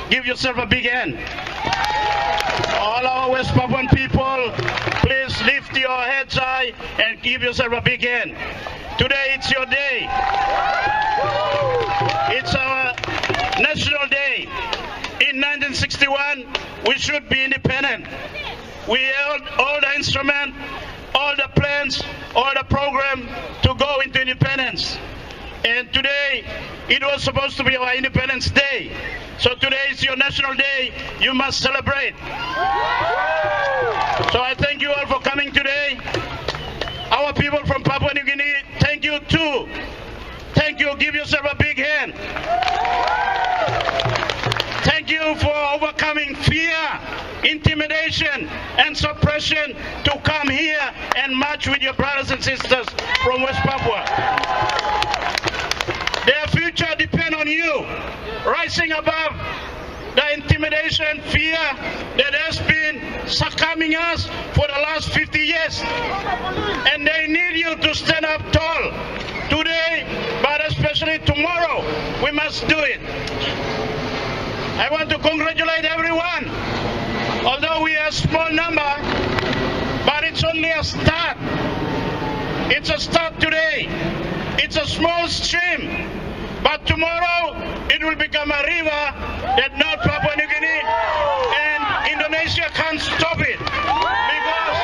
give yourself a big hand. All our West Papuan people, please lift your heads high and give yourself a big hand. Today it's your day. It's our national day. In 1961, we should be independent. We held all the instruments, all the plans, all the program to go into independence. And today, it was supposed to be our Independence Day. So today is your national day. You must celebrate. So I thank you all for coming today. Our people from Papua New Guinea, thank you too. Thank you. Give yourself a big hand. Thank you for overcoming fear, intimidation, and suppression to come here and march with your brothers and sisters from West Papua. Their future depends on you, rising above the intimidation, fear that has been succumbing us for the last 50 years. And they need you to stand up tall today, but especially tomorrow. We must do it. I want to congratulate everyone. Although we are a small number, but it's only a start. It's a start today. It's a small stream, but tomorrow it will become a river that North Papua New Guinea and Indonesia can't stop it. Because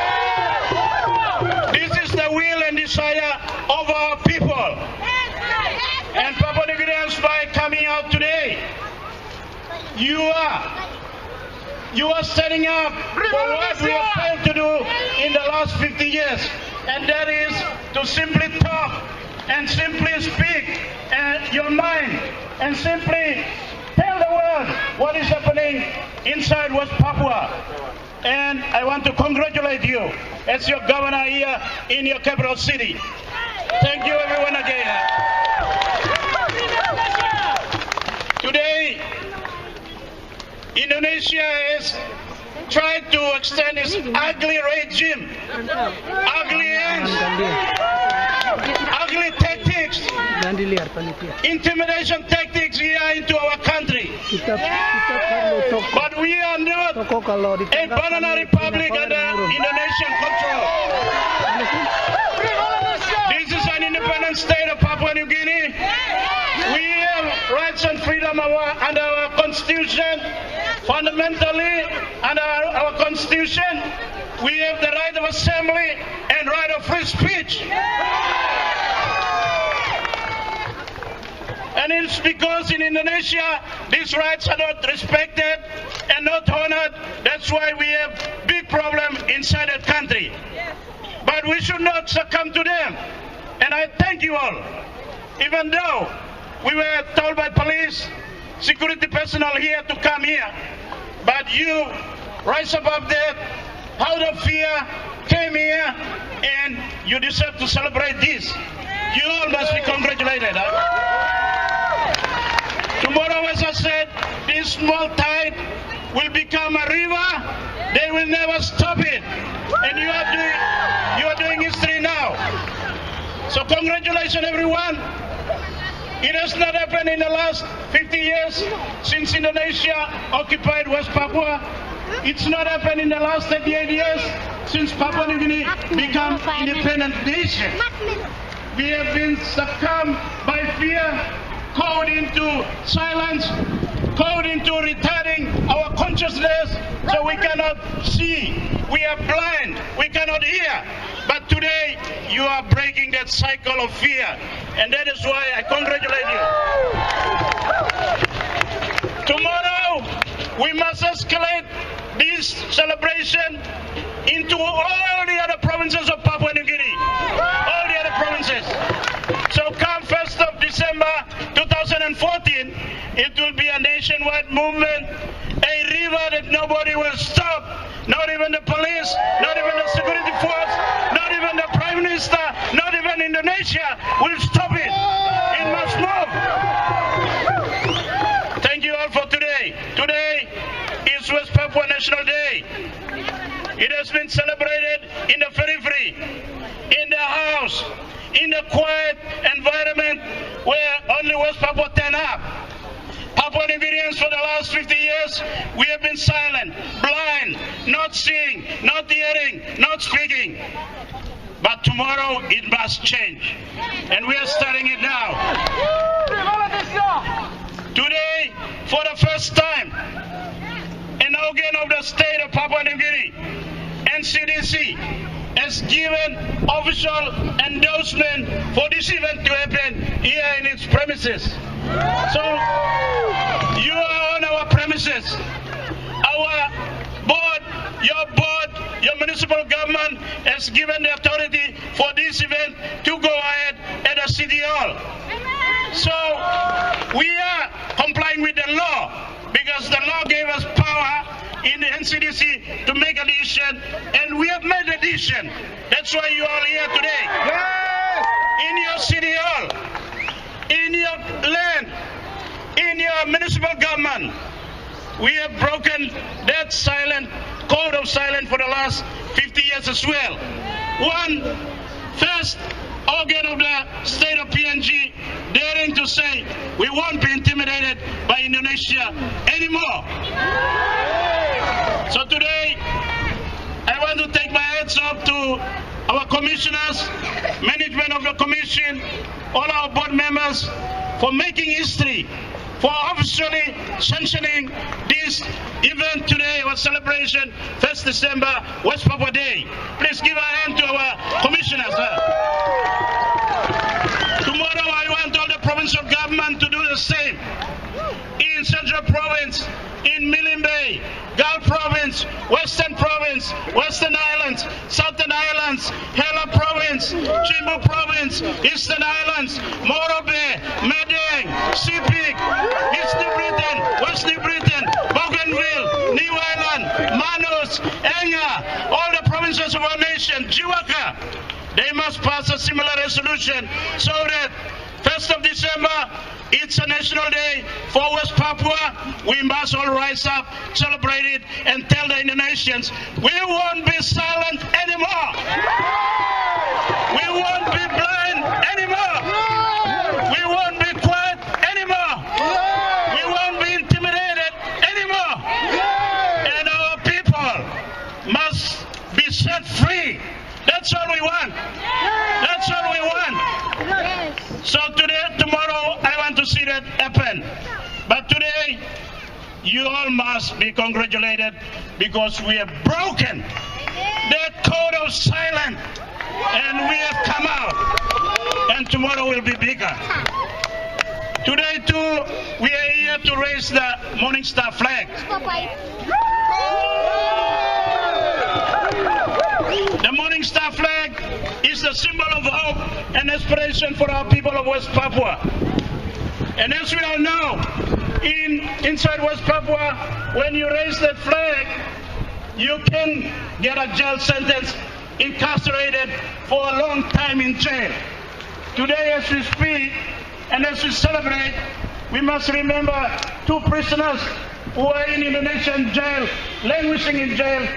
this is the will and desire of our people. And Papua New Guineans, by coming out today, you are standing up for what we have failed to do in the last 50 years. And that is to simply talk and simply speak your mind and simply tell the world what is happening inside West Papua. And I want to congratulate you as your governor here in your capital city. Thank you everyone again. Today, Indonesia has tried to extend its ugly regime, ugly hands, ugly tactics, intimidation tactics here into our country. But we are not a banana republic under Indonesian control. This is an independent state of Papua New Guinea. We have rights and freedom under our constitution. Fundamentally, under our constitution, we have the right of assembly and right of free speech. And it's because in Indonesia, these rights are not respected and not honored. That's why we have big problem inside that country. But we should not succumb to them. And I thank you all. Even though we were told by police, security personnel here to come here, but you rise above that, out of fear, came here, and you deserve to celebrate this. You all must be congratulated. Tomorrow, as I said, this small tide will become a river. They will never stop it. And you are doing history now. So congratulations, everyone. It has not happened in the last 50 years since Indonesia occupied West Papua. It's not happened in the last 38 years since Papua New Guinea became independent nation. We have been succumbed by fear, caught into silence, caught into retarding our consciousness, so we cannot see. We are blind. We cannot hear. But today, you are breaking that cycle of fear. And that is why I congratulate you. Tomorrow, we must escalate this celebration into all the other provinces of Papua New Guinea. All the other provinces. So come 1st of December 2014, it will be a nationwide movement, a river that nobody will stop. Not even the police, not even the security force, not even the Prime Minister, not even Indonesia will stop it. It must move. Thank you all for today. Today is West Papua National Day. It has been celebrated in the periphery, in the house, in the quiet environment where only West Papua turn up. Papua New Guineans for the last 50 years, we have been silent, blind, not seeing, not hearing, not speaking. But tomorrow it must change. And we are starting it now. Today, for the first time, an organ of the state of Papua New Guinea, NCDC, has given official endorsement for this event to happen here in its premises. So, you are on our premises. Our board, your municipal government has given the authority for this event to go ahead at the City Hall. So, we are complying with the law because the law gave us power in the NCDC to make a decision, and we have made a decision. That's why you are all here today. In your City Hall, in your land, in your municipal government, we have broken that silent code of silence for the last 50 years as well. One, first organ of the state of PNG daring to say we won't be intimidated by Indonesia anymore. So today, I want to take my hats off to our commissioners, management of the commission, all our board members for making history, for officially sanctioning this event today, our celebration, 1st December, West Papua Day. Please give a hand to our commissioners. Tomorrow I want all the provincial government to do the same. In Central Province, in Milne Bay, Gulf Province, Western Province, Western Islands, Southern Islands, Hela Province, Chimbu Province, Eastern Islands, Moresby, Madang, Sepik, East New Britain, West New Britain, Bougainville, New Island, Manus, Enga, all the provinces of our nation, Jiwaka, they must pass a similar resolution so that 1st of December, it's a national day for West Papua. We must all rise up, celebrate it, and tell the Indonesians, we won't be silent anymore. We won't be blind anymore. We won't be quiet anymore. We won't be intimidated anymore. And our people must be set free. That's all we want. That's all we want. So today, tomorrow, I want to see that happen. But today, you all must be congratulated because we have broken that code of silence and we have come out. And tomorrow will be bigger. Today too, we are here to raise the Morning Star flag. The Morning Star flag is the symbol of hope and aspiration for our people of West Papua. And as we all know, inside West Papua, when you raise that flag, you can get a jail sentence, incarcerated for a long time in jail. Today, as we speak and as we celebrate, we must remember 2 prisoners who are in Indonesian jail, languishing in jail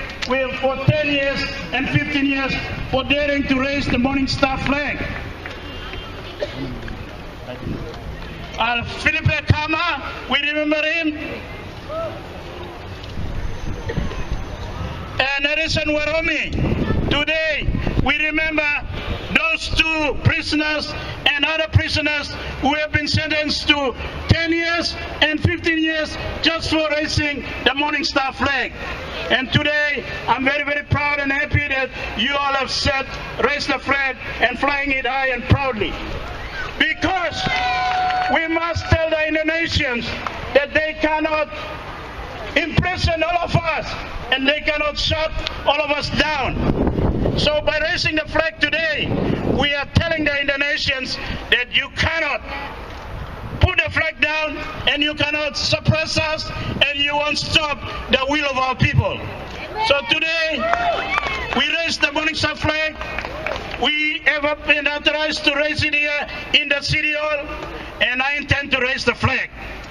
for 10 years and 15 years for daring to raise the Morning Star flag. Philippe Kama, we remember him. And Harrison Waromi. Today, we remember those 2 prisoners and other prisoners who have been sentenced to 10 years and 15 years just for raising the Morning Star flag. And today, I'm very, very proud and happy that you all have raised the flag and flying it high and proudly. Because we must tell the Indonesians that they cannot imprison all of us and they cannot shut all of us down. So by raising the flag today, we are telling the Indonesians that you cannot put the flag down and you cannot suppress us and you won't stop the will of our people. So today, we raise the Morning Star flag. We have been authorized to raise it here in the City Hall, and I intend to raise the flag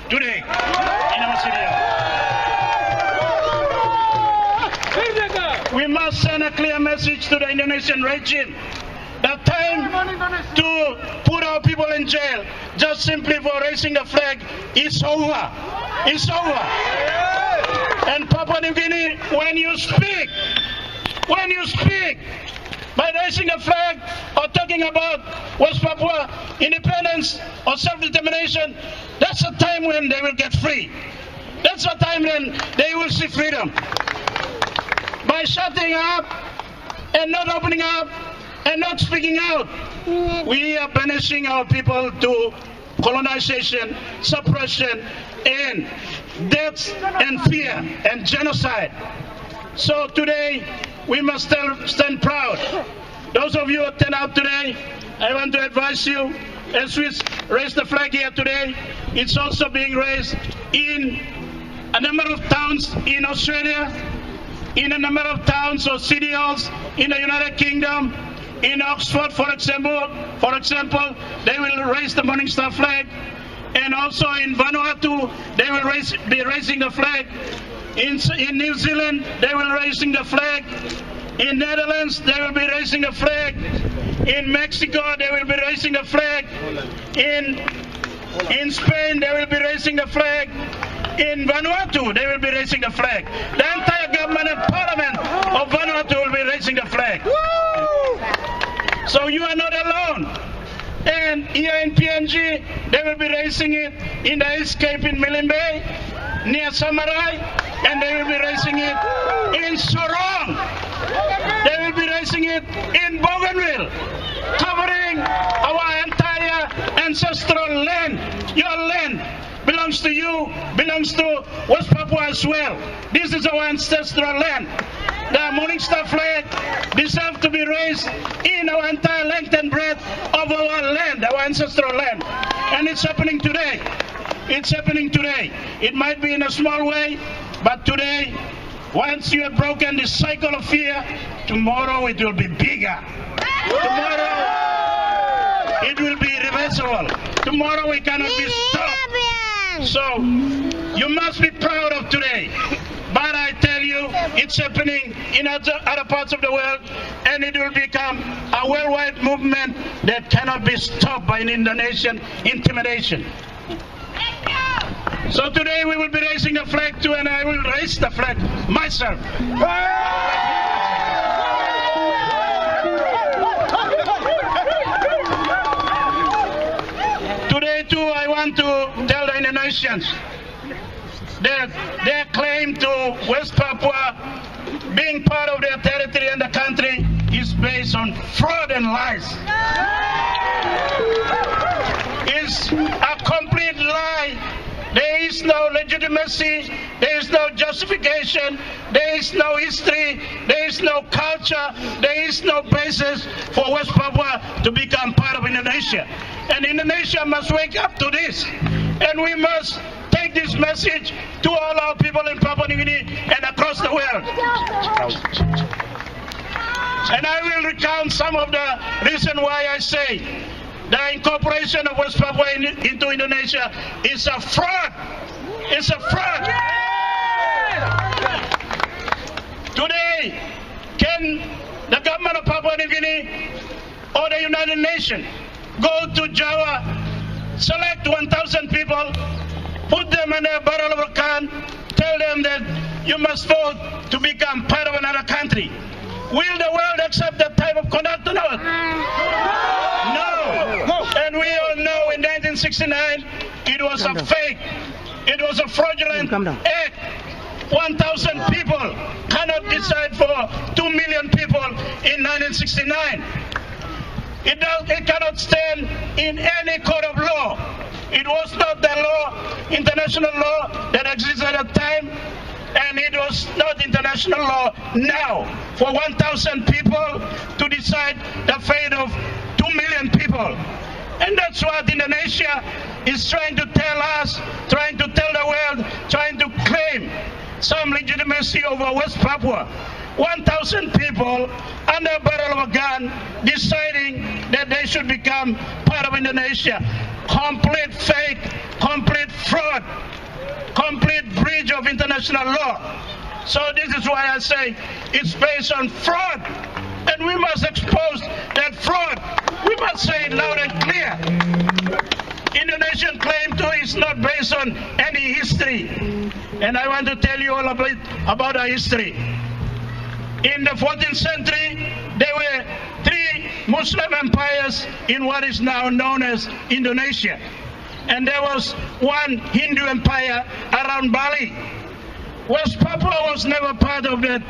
today in our City Hall. We must send a clear message to the Indonesian regime. The time to put our people in jail just simply for raising the flag is over. It's over. And Papua New Guinea, when you speak by raising a flag or talking about West Papua independence or self-determination, that's the time when they will get free. That's the time when they will see freedom. By shutting up and not opening up and not speaking out, we are banishing our people to colonization, suppression, and death and fear and genocide. So today, we must stand proud. Those of you who turn out today, I want to advise you, as we raise the flag here today, it's also being raised in a number of towns in Australia, in a number of towns or city halls in the United Kingdom, in Oxford, for example, they will raise the Morning Star flag, and also in Vanuatu, they will be raising the flag. In New Zealand, they will be raising the flag. In Netherlands, they will be raising the flag. In Mexico, they will be raising the flag. In Spain, they will be raising the flag. In Vanuatu, they will be raising the flag. The entire government and parliament of Vanuatu will be raising the flag. So you are not alone. And here in PNG, they will be raising it in the East Cape in Milne Bay, near Samarai, and they will be raising it in Sorong. They will be raising it in Bougainville, covering our entire ancestral land. Your land belongs to you, belongs to West Papua as well. This is our ancestral land. The Morning Star flag deserves to be raised in our entire length and breadth of our land, our ancestral land. And it's happening today. It's happening today. It might be in a small way, but today, once you have broken the cycle of fear, tomorrow it will be bigger. Tomorrow it will be irreversible. Tomorrow it cannot be stopped. So you must be proud of today. But I tell you, it's happening in other parts of the world, and it will become a worldwide movement that cannot be stopped by an Indonesian intimidation. So today we will be raising the flag too, and I will raise the flag myself. Today too, I want to tell the Indonesians that their claim to West Papua being part of their territory and the country is based on fraud and lies. It's a complete lie. There is no legitimacy, there is no justification, there is no history, there is no culture, there is no basis for West Papua to become part of Indonesia. And Indonesia must wake up to this. And we must take this message to all our people in Papua New Guinea and across the world. And I will recount some of the reasons why I say the incorporation of West Papua into Indonesia is a fraud. It's a fraud. Today, can the government of Papua New Guinea or the United Nations go to Java, select 1,000 people, put them in a barrel of a can, tell them that you must vote to become part of another country? Will the world accept that type of conduct or not? No. And we all know in 1969, it was a fake, it was a fraudulent act. 1,000 people cannot decide for 2 million people in 1969. It cannot stand in any court of law. It was not the law, international law that existed at the time, and it was not international law now for 1,000 people to decide the fate of 2 million people. And that's what Indonesia is trying to tell us, trying to tell the world, trying to claim some legitimacy over West Papua. 1,000 people under a barrel of a gun deciding that they should become part of Indonesia. Complete fake, complete fraud, complete breach of international law. So this is why I say it's based on fraud. And we must expose that fraud. We must say it loud and clear. Indonesian claim to is not based on any history. And I want to tell you all about our history. In the 14th century, there were 3 Muslim empires in what is now known as Indonesia. And there was 1 Hindu empire around Bali. West Papua was never part of that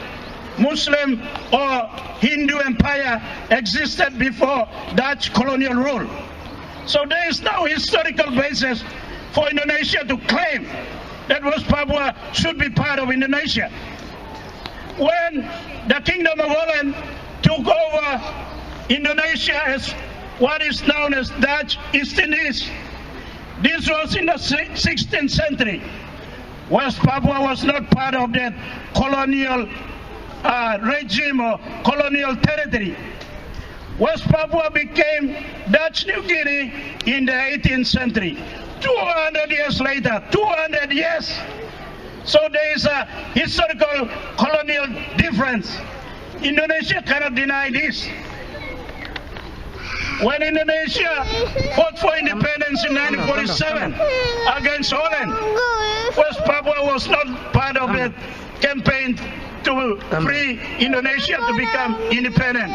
Muslim or Hindu empire existed before Dutch colonial rule. So there is no historical basis for Indonesia to claim that West Papua should be part of Indonesia. When the Kingdom of Holland took over Indonesia as what is known as Dutch East Indies, this was in the 16th century. West Papua was not part of that colonial regime or colonial territory. West Papua became Dutch New Guinea in the 18th century. 200 years later, 200 years. So there is a historical colonial difference. Indonesia cannot deny this. When Indonesia fought for independence in 1947 against Holland, West Papua was not part of the campaign to free Indonesia to become independent.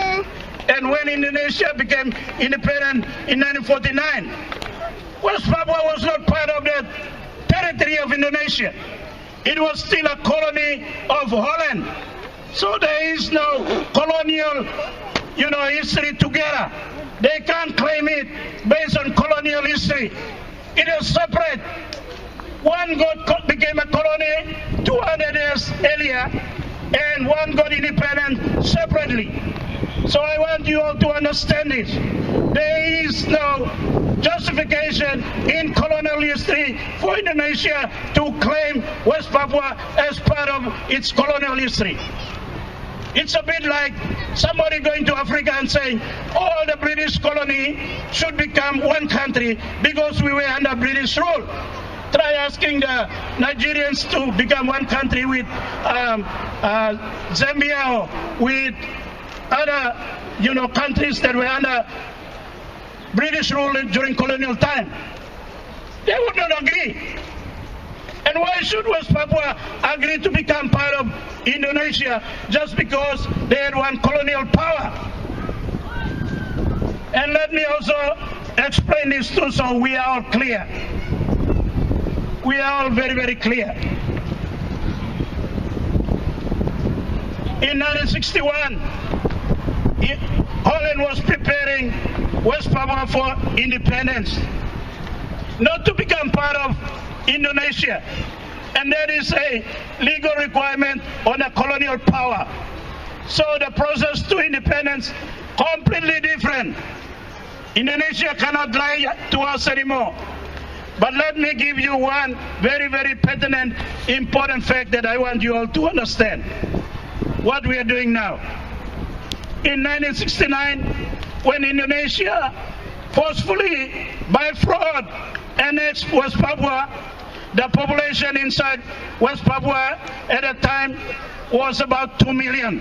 And when Indonesia became independent in 1949, West Papua was not part of the territory of Indonesia. It was still a colony of Holland. So there is no colonial, history together. They can't claim it based on colonial history. It is separate. One became a colony 200 years earlier, and one got independent separately. So I want you all to understand this. There is no justification in colonial history for Indonesia to claim West Papua as part of its colonial history. It's a bit like somebody going to Africa and saying all the British colony should become one country because we were under British rule. Try asking the Nigerians to become one country with Zambia or with other countries that were under British rule during colonial time. They would not agree. And why should West Papua agree to become part of Indonesia just because they had one colonial power? And let me also explain this too so we are all clear. We are all very, very clear. In 1961, Holland was preparing West Papua for independence, not to become part of Indonesia. And that is a legal requirement on a colonial power. So the process to independence completely different. Indonesia cannot lie to us anymore. But let me give you one very, very pertinent, important fact that I want you all to understand. What we are doing now. In 1969, when Indonesia forcefully, by fraud, annexed West Papua, the population inside West Papua at that time was about 2 million.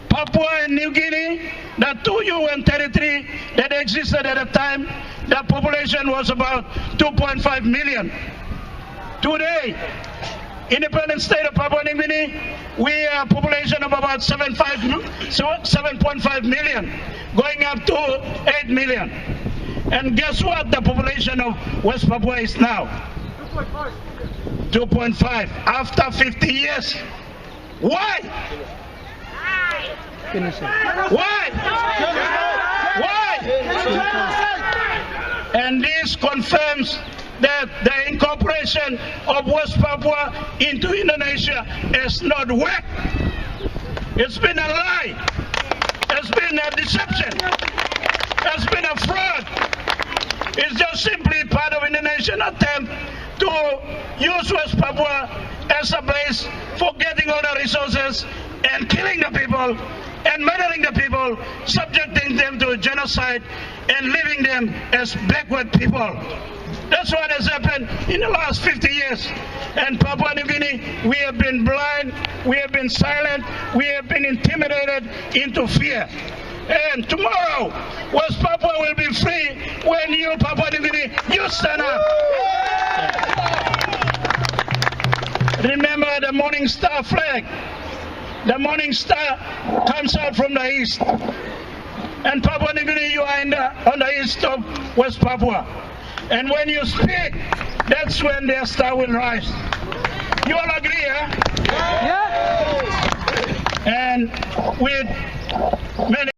Papua and New Guinea, the 2 UN territory that existed at the time, the population was about 2.5 million. Today, independent state of Papua New Guinea, we are a population of about 7.5 million, going up to 8 million. And guess what the population of West Papua is now? 2.5 after 50 years. Why? Why? Why? And this confirms that the incorporation of West Papua into Indonesia has not worked. It's been a lie. It's been a deception. It's been a fraud. It's just simply part of Indonesian attempt to use West Papua as a base for getting all the resources and killing the people and murdering the people, subjecting them to genocide and leaving them as backward people. That's what has happened in the last 50 years. And Papua New Guinea, we have been blind, we have been silent, we have been intimidated into fear. And tomorrow, West Papua will be free when you, Papua New Guinea, you stand up. Remember the Morning Star flag. The Morning Star comes out from the east. And Papua New Guinea, you are on the east of West Papua. And when you speak, that's when their star will rise. You all agree, huh? Yeah. And with many